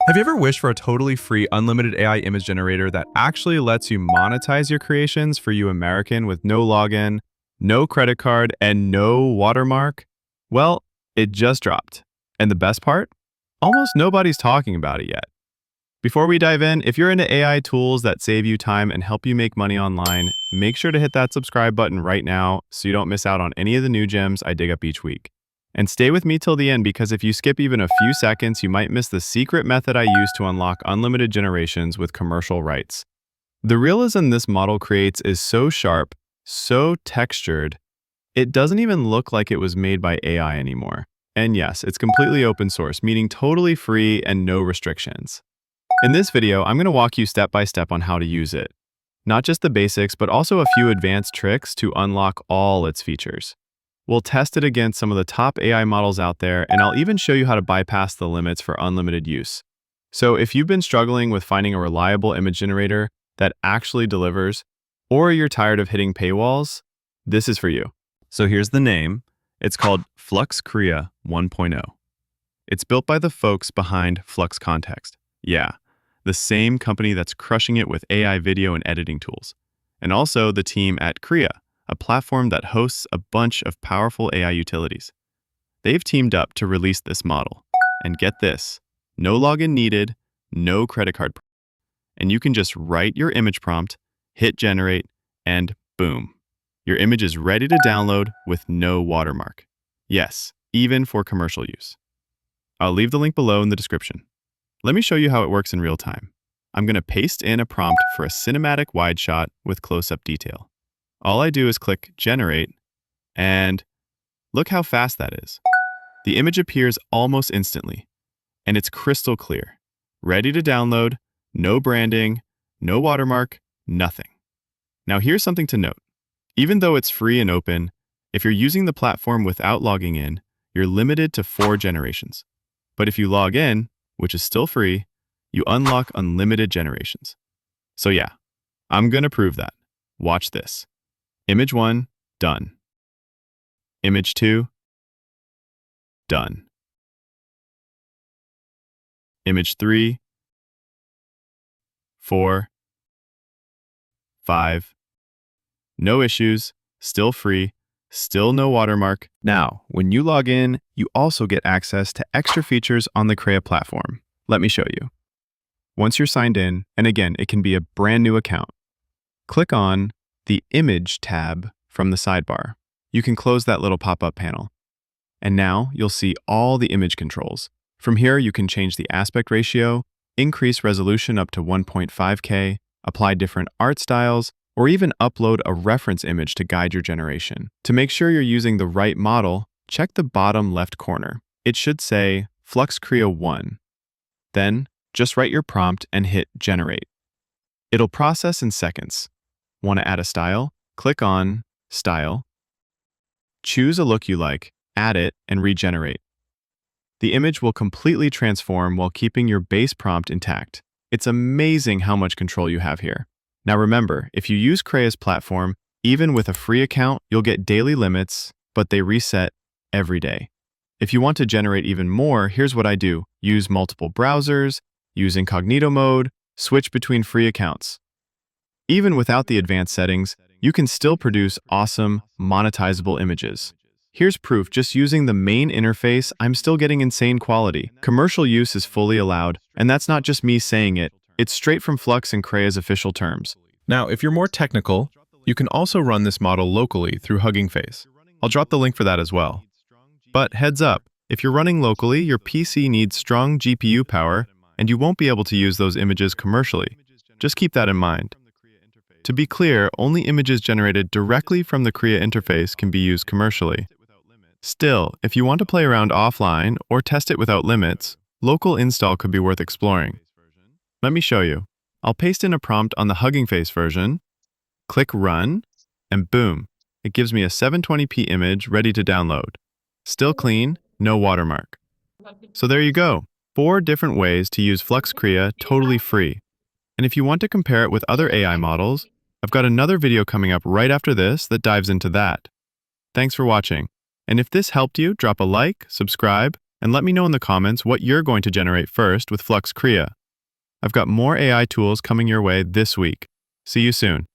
Have you ever wished for a totally free, unlimited AI image generator that actually lets you monetize your creations for you American with no login, no credit card, and no watermark? Well, it just dropped. And the best part? Almost nobody's talking about it yet. Before we dive in, if you're into AI tools that save you time and help you make money online, make sure to hit that subscribe button right now so you don't miss out on any of the new gems I dig up each week. And stay with me till the end because if you skip even a few seconds, you might miss the secret method I use to unlock unlimited generations with commercial rights. The realism this model creates is so sharp, so textured, it doesn't even look like it was made by AI anymore. And yes, it's completely open source, meaning totally free and no restrictions. In this video, I'm going to walk you step by step on how to use it. Not just the basics, but also a few advanced tricks to unlock all its features. We'll test it against some of the top AI models out there, and I'll even show you how to bypass the limits for unlimited use. So if you've been struggling with finding a reliable image generator that actually delivers, or you're tired of hitting paywalls, this is for you. So here's the name. It's called Flux.1 Krea. It's built by the folks behind Flux Context. Yeah, the same company that's crushing it with AI video and editing tools. And also the team at Krea, a platform that hosts a bunch of powerful AI utilities. They've teamed up to release this model. And get this, no login needed, no credit card. And you can just write your image prompt, hit generate, and boom. Your image is ready to download with no watermark. Yes, even for commercial use. I'll leave the link below in the description. Let me show you how it works in real time. I'm going to paste in a prompt for a cinematic wide shot with close-up detail. All I do is click Generate, and look how fast that is. The image appears almost instantly, and it's crystal clear. Ready to download, no branding, no watermark, nothing. Now here's something to note. Even though it's free and open, if you're using the platform without logging in, you're limited to 4 generations. But if you log in, which is still free, you unlock unlimited generations. So yeah, I'm gonna prove that. Watch this. Image 1, done. Image 2, done. Image 3, 4, 5. No issues, still free, still no watermark. Now, when you log in, you also get access to extra features on the Krea platform. Let me show you. Once you're signed in, and again, it can be a brand new account, click on the Image tab from the sidebar. You can close that little pop-up panel. And now you'll see all the image controls. From here, you can change the aspect ratio, increase resolution up to 1.5K, apply different art styles, or even upload a reference image to guide your generation. To make sure you're using the right model, check the bottom left corner. It should say Flux Krea 1. Then, just write your prompt and hit Generate. It'll process in seconds. Want to add a style? Click on Style. Choose a look you like, add it, and regenerate. The image will completely transform while keeping your base prompt intact. It's amazing how much control you have here. Now remember, if you use Krea's platform, even with a free account, you'll get daily limits, but they reset every day. If you want to generate even more, here's what I do. Use multiple browsers, use incognito mode, switch between free accounts. Even without the advanced settings, you can still produce awesome, monetizable images. Here's proof, just using the main interface, I'm still getting insane quality. Commercial use is fully allowed, and that's not just me saying it, it's straight from Flux and Krea's official terms. Now, if you're more technical, you can also run this model locally through Hugging Face. I'll drop the link for that as well. But heads up, if you're running locally, your PC needs strong GPU power, and you won't be able to use those images commercially. Just keep that in mind. To be clear, only images generated directly from the Krea interface can be used commercially. Still, if you want to play around offline or test it without limits, local install could be worth exploring. Let me show you. I'll paste in a prompt on the Hugging Face version, click Run, and boom, it gives me a 720p image ready to download. Still clean, no watermark. So there you go, 4 different ways to use Flux Krea totally free. And if you want to compare it with other AI models, I've got another video coming up right after this that dives into that. Thanks for watching. And if this helped you, drop a like, subscribe, And let me know in the comments what you're going to generate first with Flux Krea. I've got more AI tools coming your way this week. See you soon.